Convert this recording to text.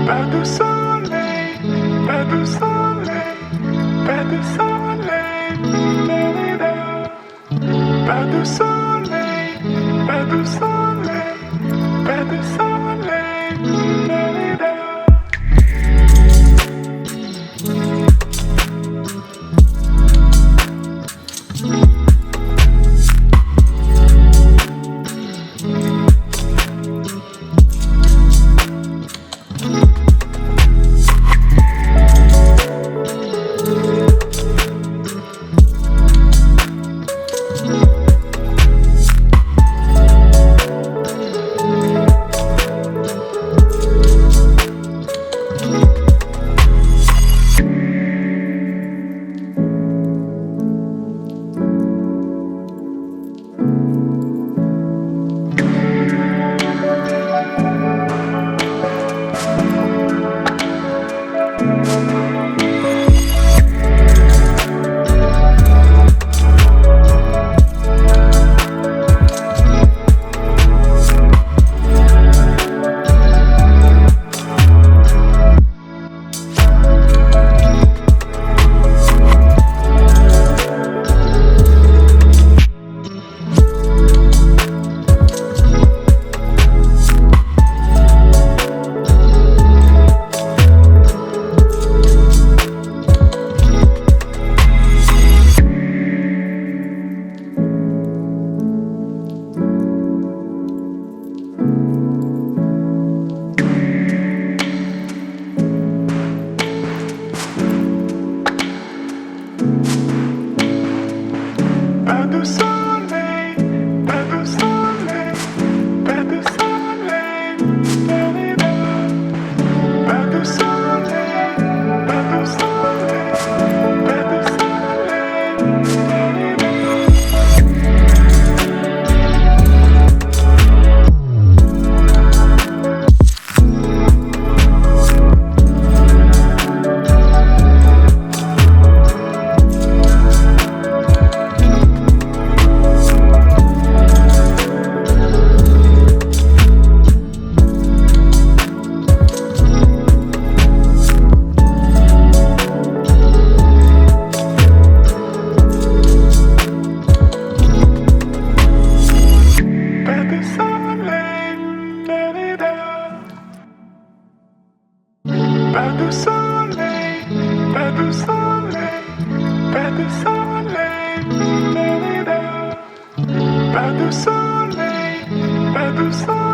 Pas de soleil, pas de soleil, pas de soleil, da-da-da. Pas de soleil, pas de soleil, pas de soleil, da-da-da. Pas de soleil, pas de soleil, pas de soleil, da-da-da. Pas de soleil, pas de soleil, pas de soleil, pas de soleil, pas de soleil, pas de soleil, da-da-da. Pas de soleil, pas de soleil.